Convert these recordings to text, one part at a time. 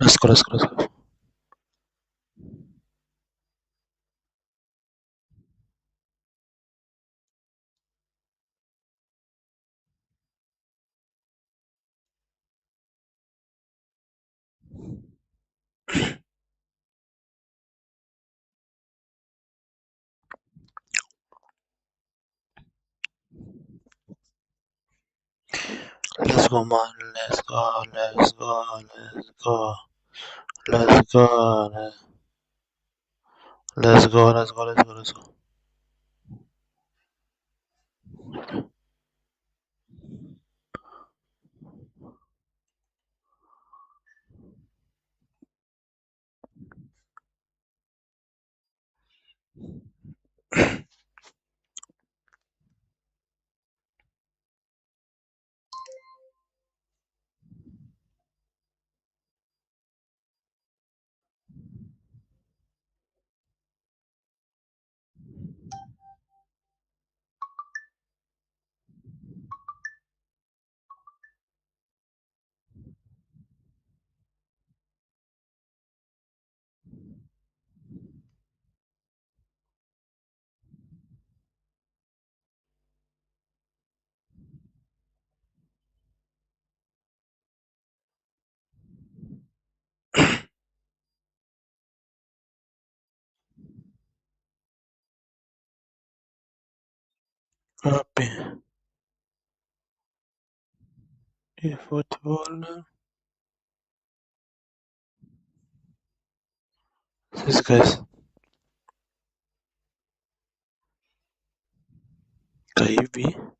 Let's go. Let's go, man. Let's go. Let's go. Happy. Football. This guys. Kaibi.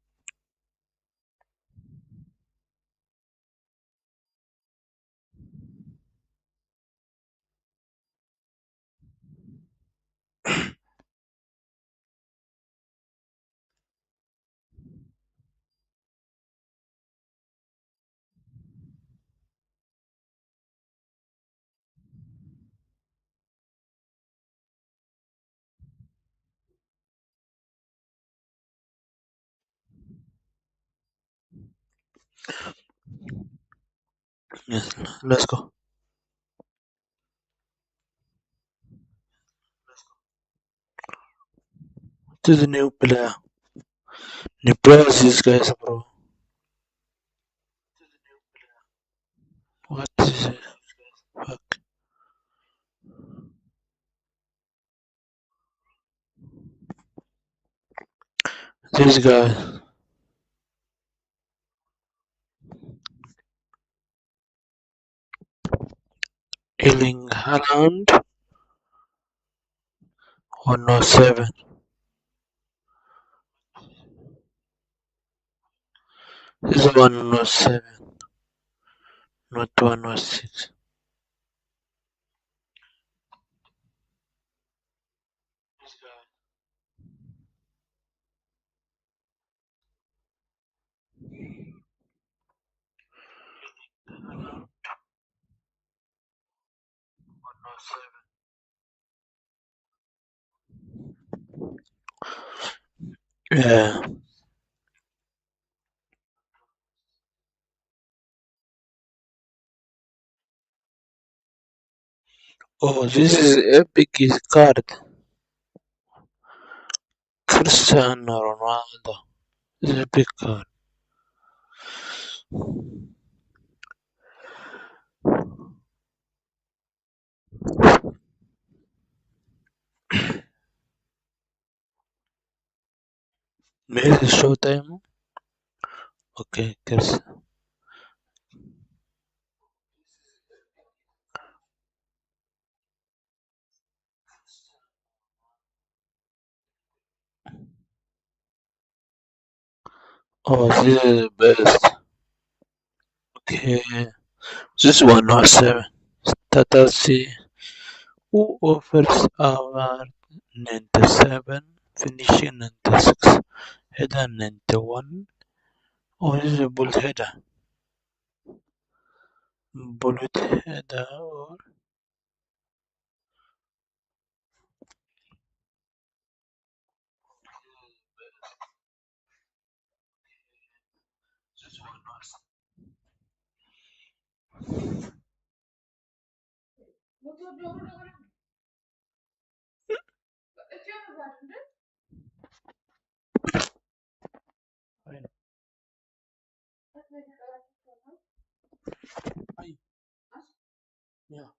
Yes. Let's go. This is a new player. New players, these guys, bro. What is it? Fuck. This guy. Erling Haaland. 107. This is 107. Not 106. Yeah. Oh, this is epic card. Cristiano Ronaldo. This is a big card. Maybe it's showtime. Okay, Chris. Oh, this is the best. Okay, this one not 7. Tatasi, who offers our 97, finishing 96, header 91. Oh, this is a bullet header. Bullet header. Or this one not Aynen. Ay. Ya.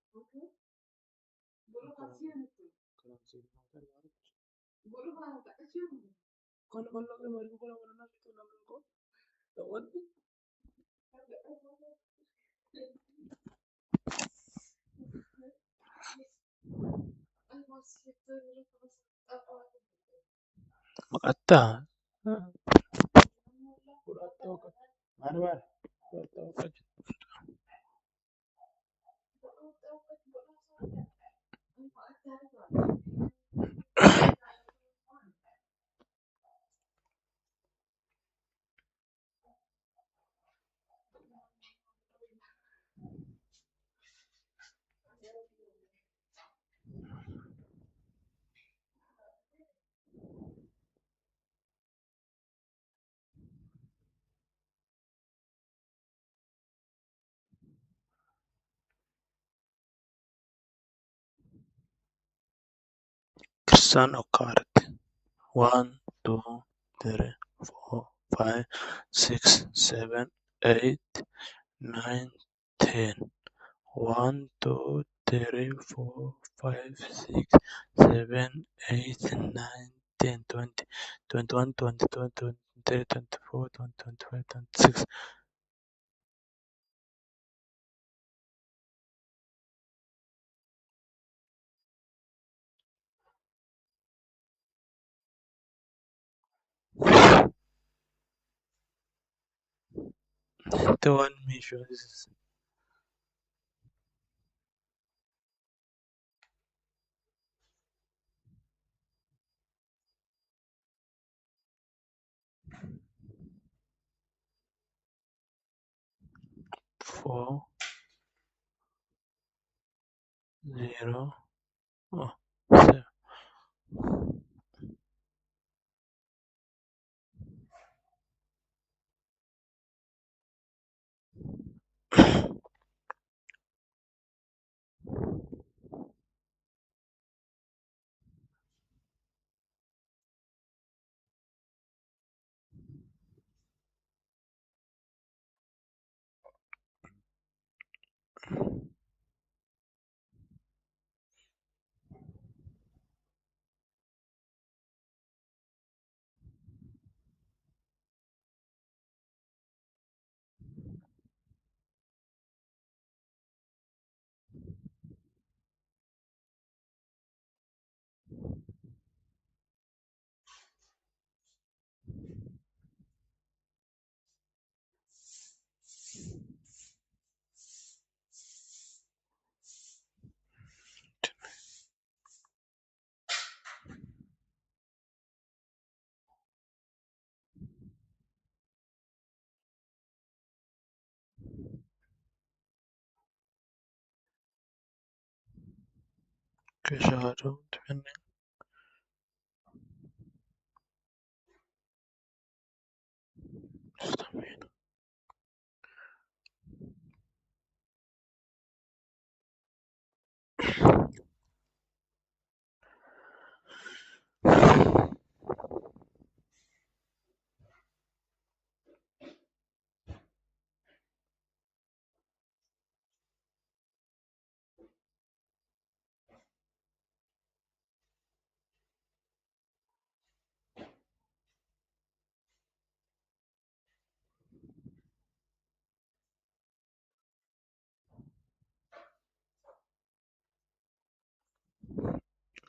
Makatta. Mari mari. Cristiano card. 1, 2, 3, 4, 5, 6, 7, 8, 9, 10. 1, 2, 3, 4, 5, 6, 7, 8, 9, 10, 20, 21, 22, 23, 24, 25, 26. The one measure is 4, 0, 7. Shadow, depending.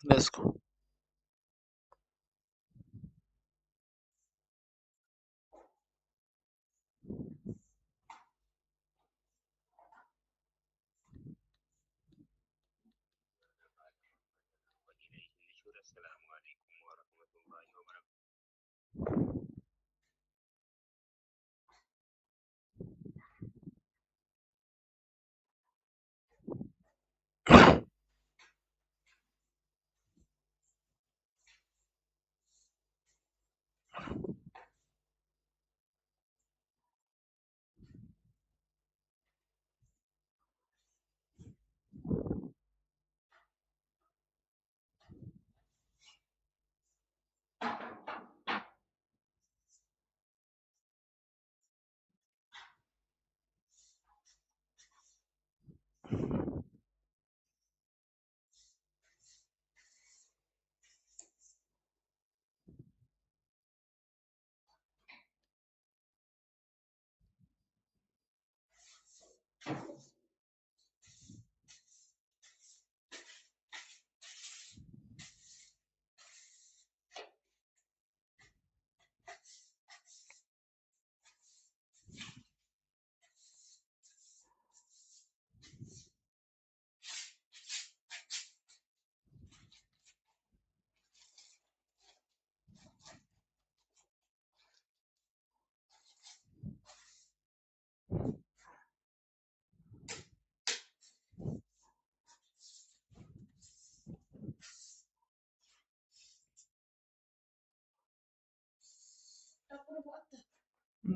Let's go.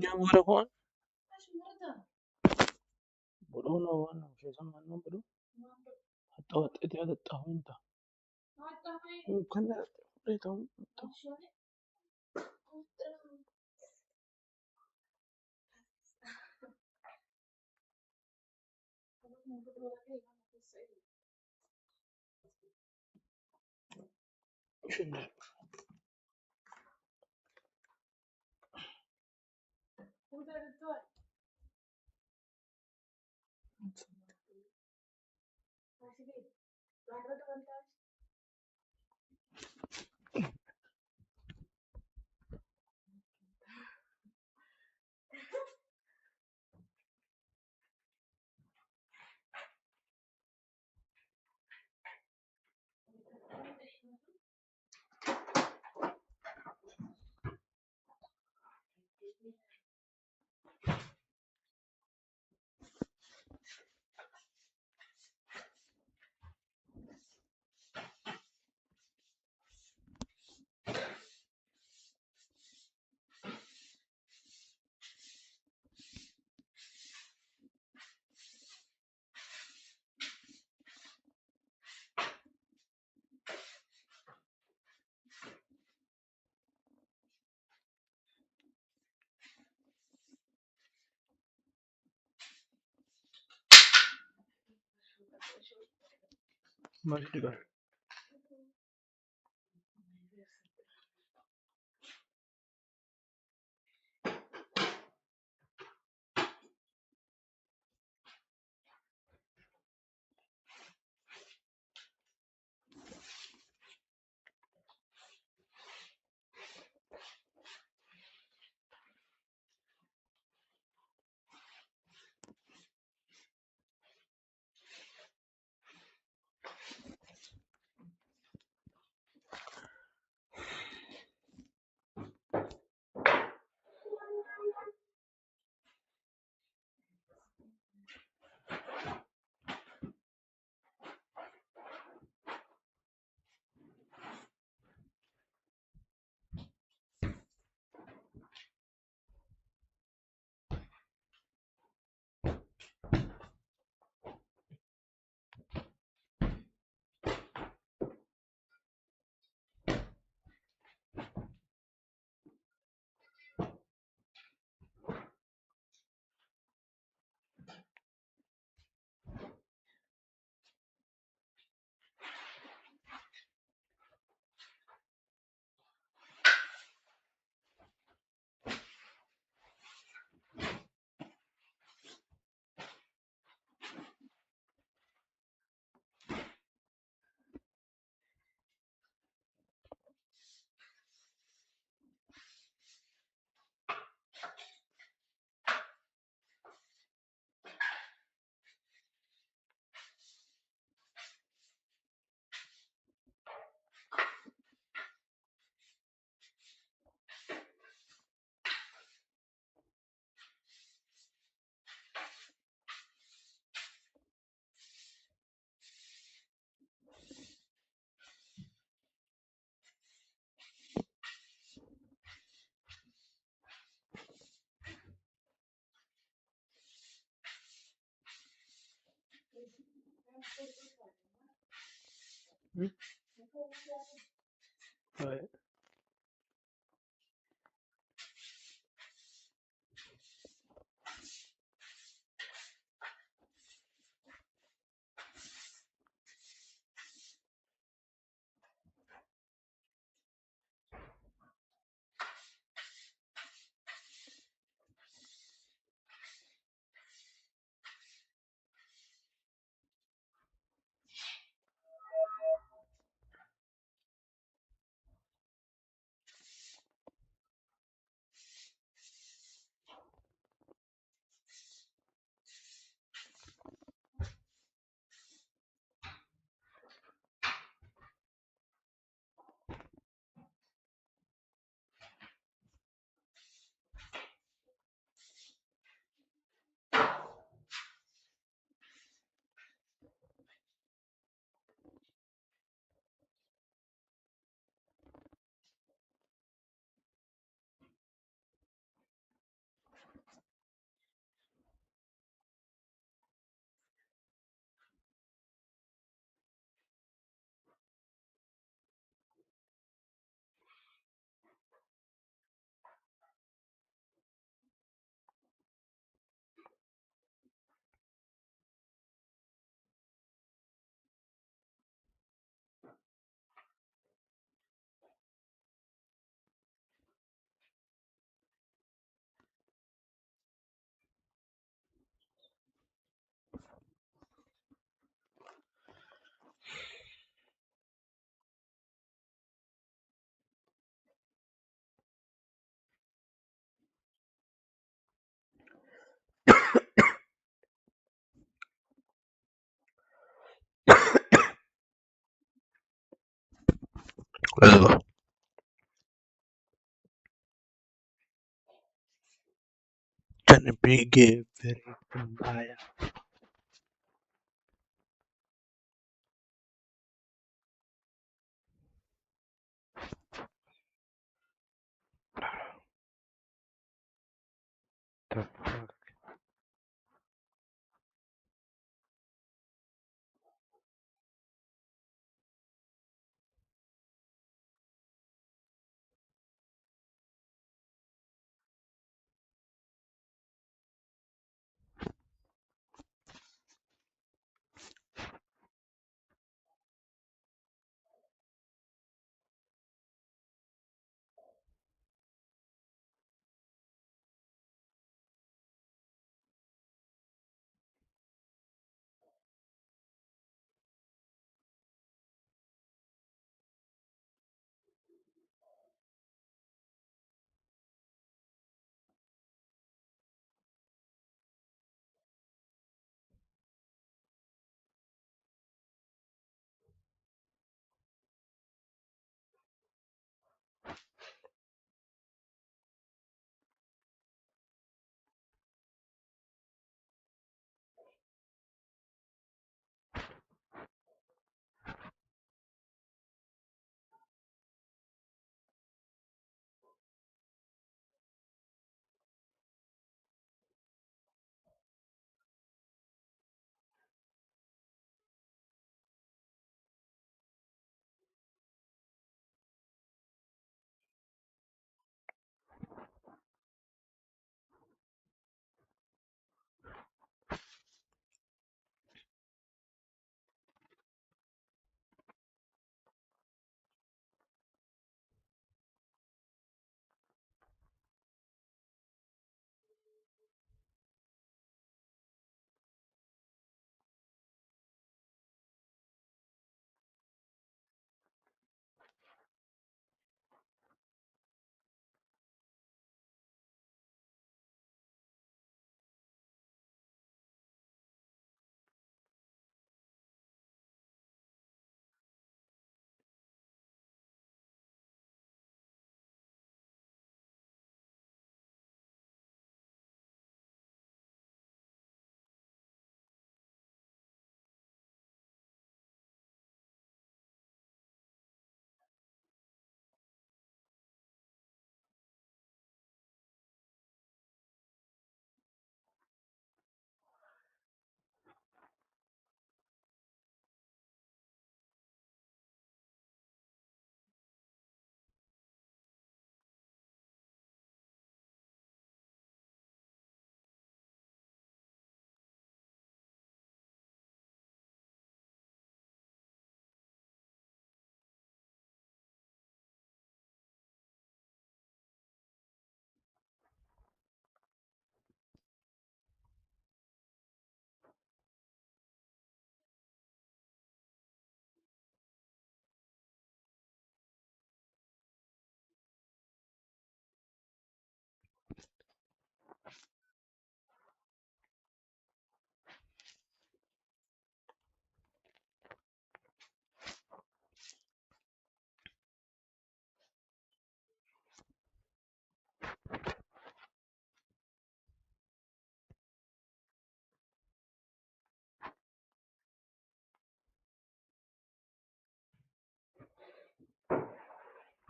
Nyam gara kwan. Bodo na wana shesa manno bodo. Hatta watte ya da hunta. Kana reta. Shunde. Mas diga. Ouais. Let's go. Can be give very kumbaya. The fuck?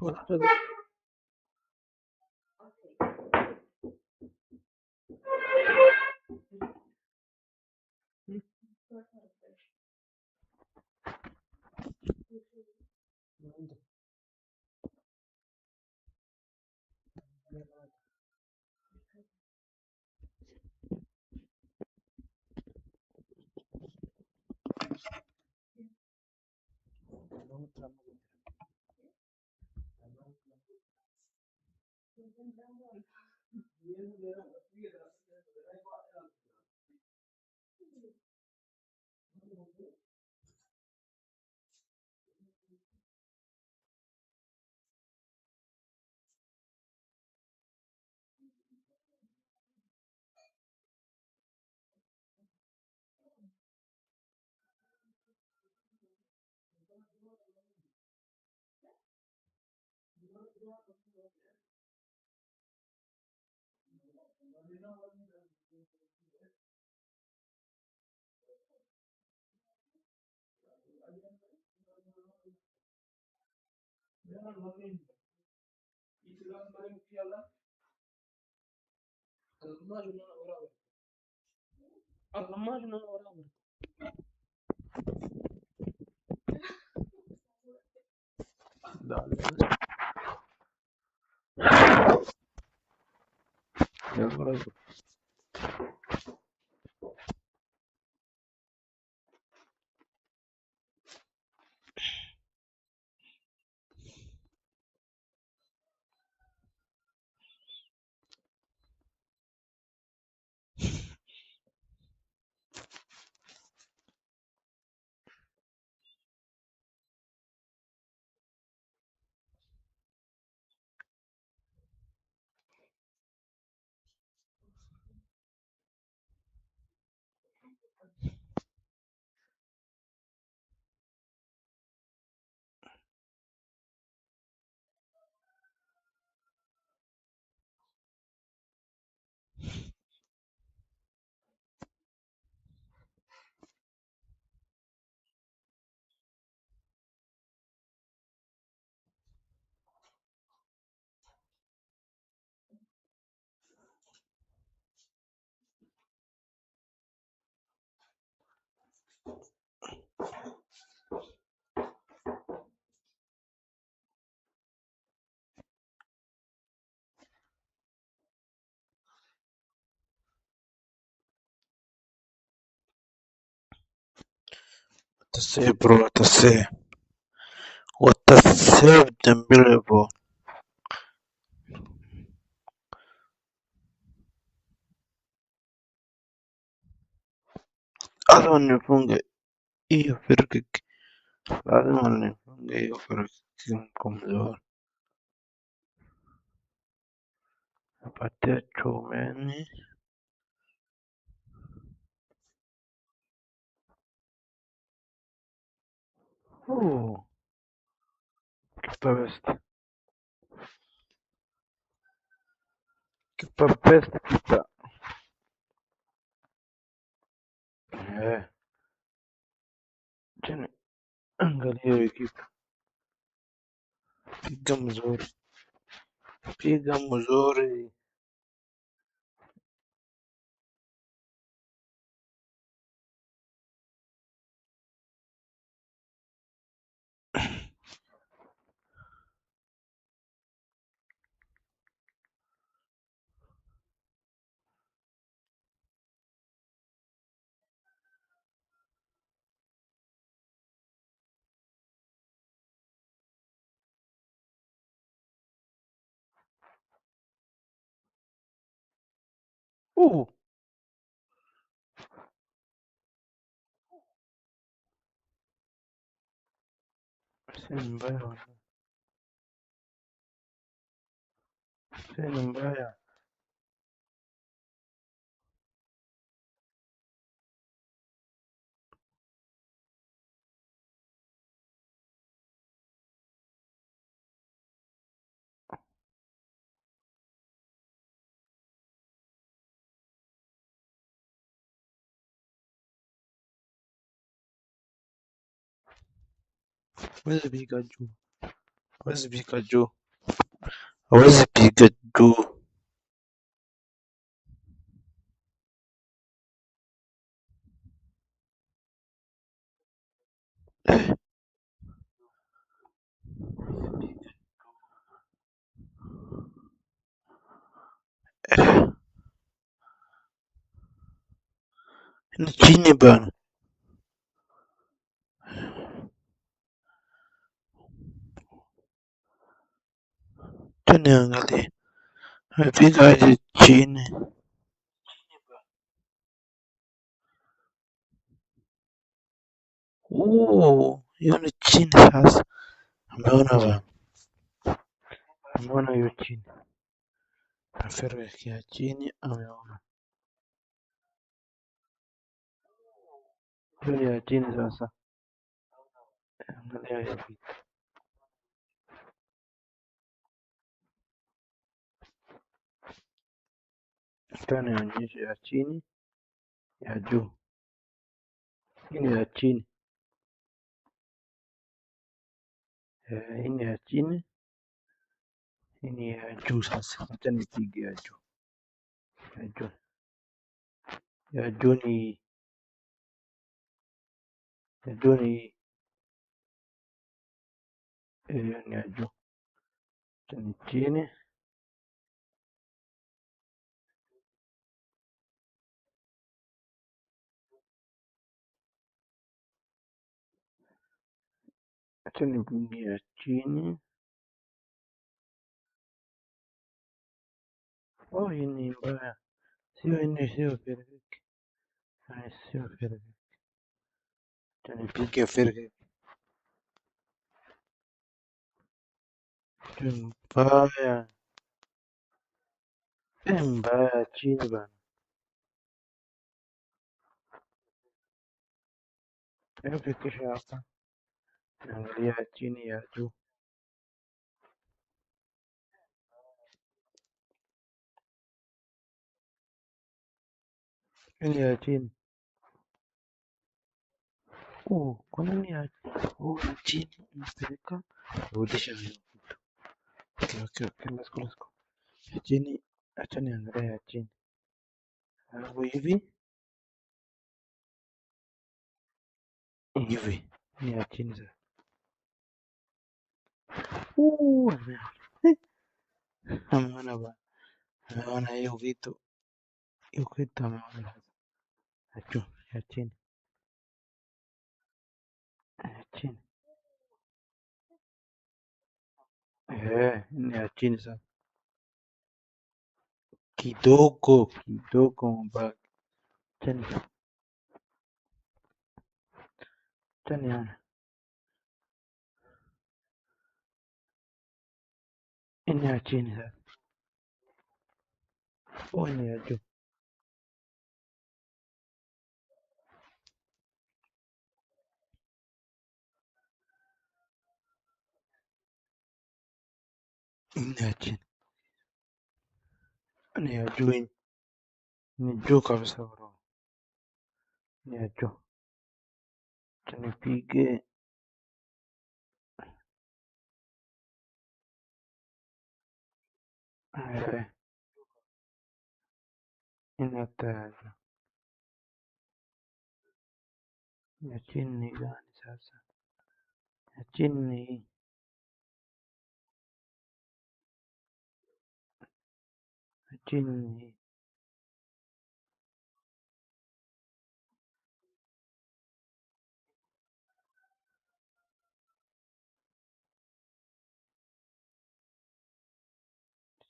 What is it? Dale, ya por ahí. What to say, bro? What to say? What to say with them, bro? Lazima nifunge hiyo free kick, lazima nifunge hiyo free kick mkombozi. Napatia Chomeni. Oh, kipa best, kipa best, kipa. Chini, angalia hiyo kipa, piga mzuri, piga mzuri. Oh, si mbaya, si mbaya. Hawezi piga juu, hawezi piga juu, hawezi piga juu. Ni chini bana, niangalie amepiga aje chini. Hiyo ni chini sasa. Ameona bana, ameona hiyo chini, ameferekea chini, ameona hiyo ni ya chini sasa. Angalia hiyo picha. Tanionyesha ya chini, ya juu. Hii ni ya chini. Hii ni ya chini. Hii ni ya juu sasa. Acha nipige ya juu. Ya juu. Ya juu ni ya juu ni ni ya juu. Acha ni chini. Acha nipige ya chini. Oh, hii ni mbaya. Sio perfect. Sio perfect. Acha nipige perfect. Mbaya. Mbaya chini bana. Hebu fikisha hapa. Naangalia chini ya juu. Hii ni ya chini. Kwa nini ya chini imepeleka? Rudisha hiyo kitu. Okay, let's go. Ya chini, acha niangalia ya chini. Alafu hivi ni ya chini sasa. Ameona bana. Ameona hiyo vitu. Hiyo kitu ameona. Achu, ya chini. Ya chini. Ni ya chini sasa. Kidogo mbaki. Chini. Chini ana. Ni ya chini sasa. Ni ya juu. Ni ya chini. Ni ya juu. Ni juu kabisa bro. Ni ya juu. Acha nipige. Inataka. Ya chini ni gani sasa? Ya chini ni hii. Ya chini ni hii.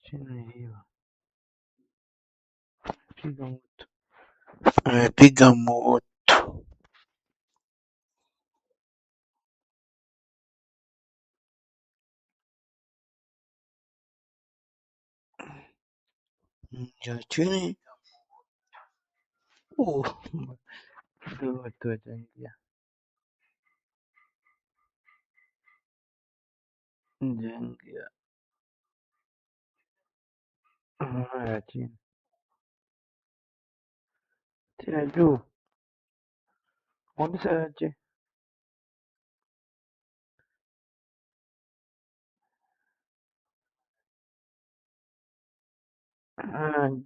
Chini ni hiyo. Piga moto. Amepiga moto. Ya chini. Ndio watu wataingia. Njaingia. Ya chini. Tena juu. Mbona aje?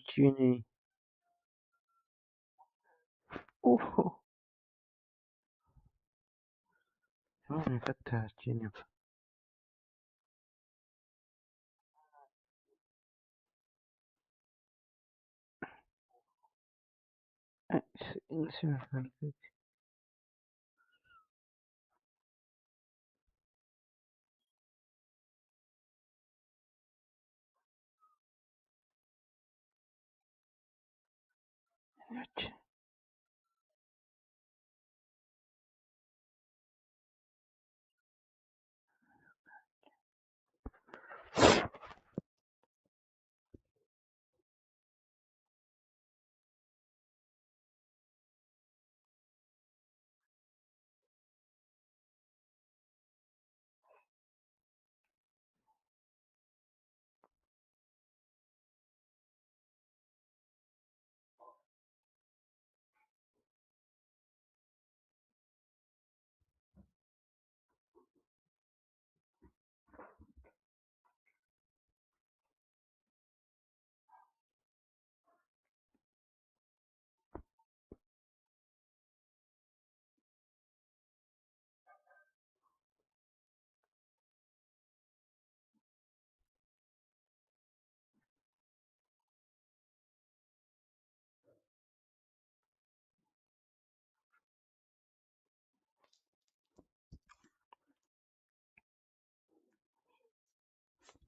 Chini. Nimekata chini. Sio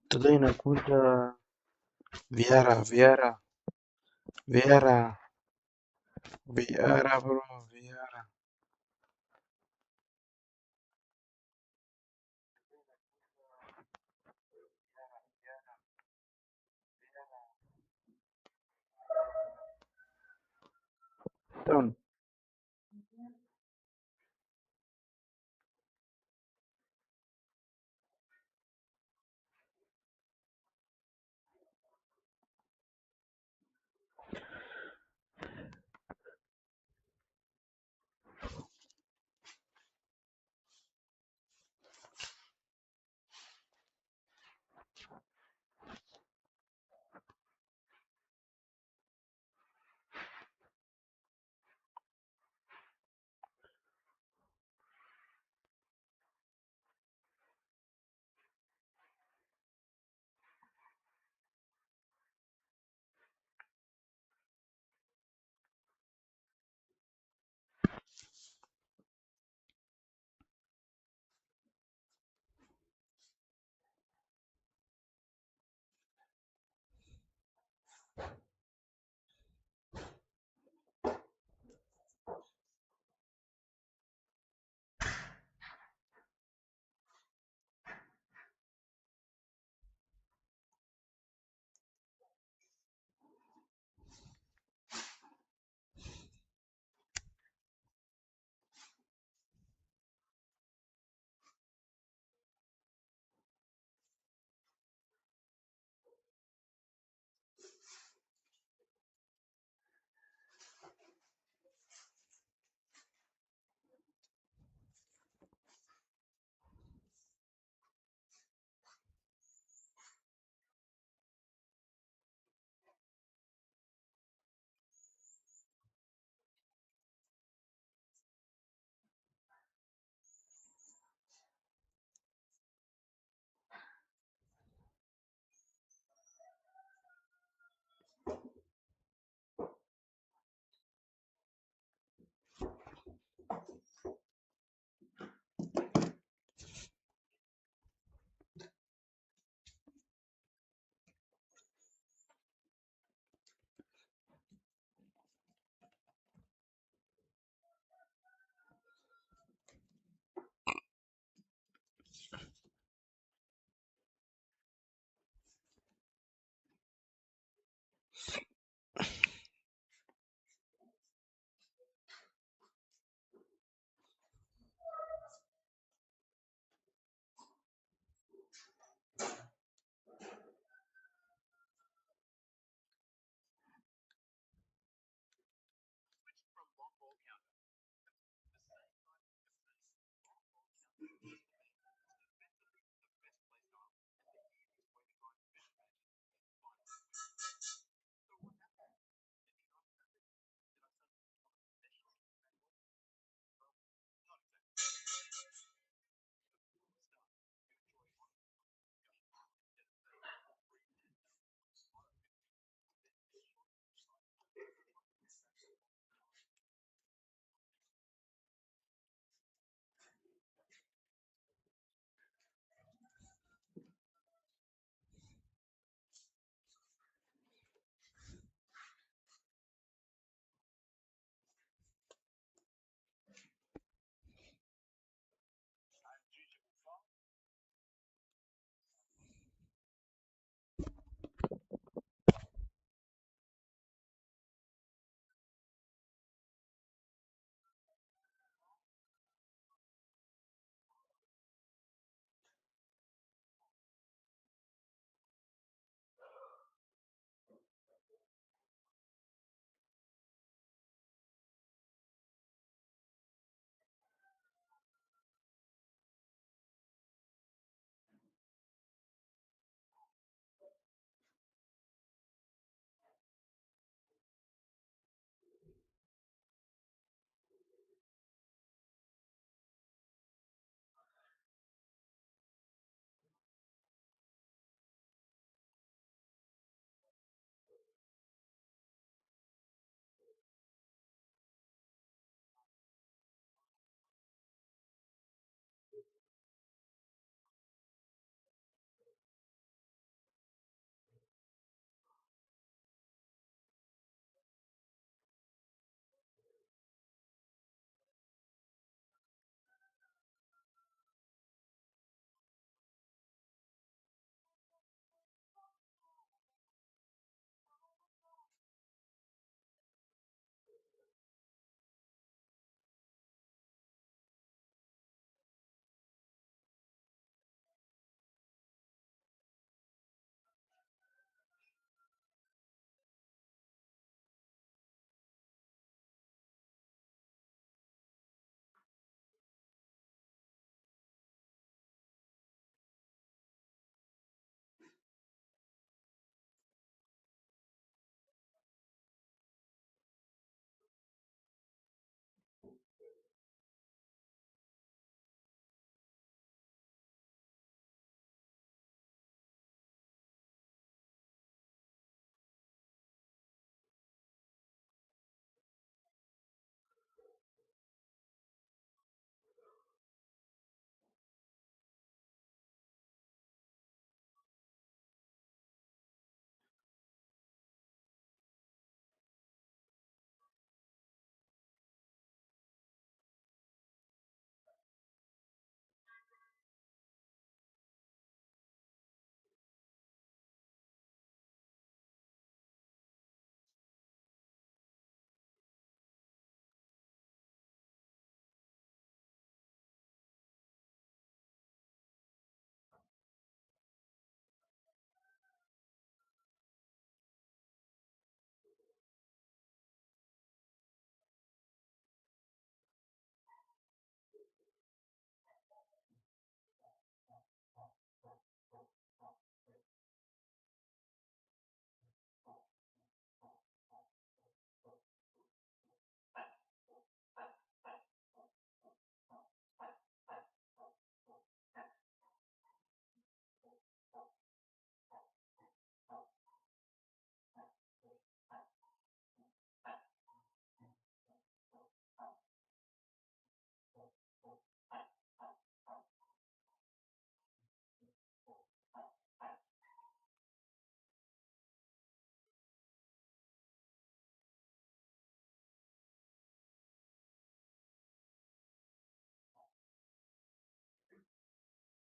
today inakuja Viara, Viara, Viara bro, Viara. Town.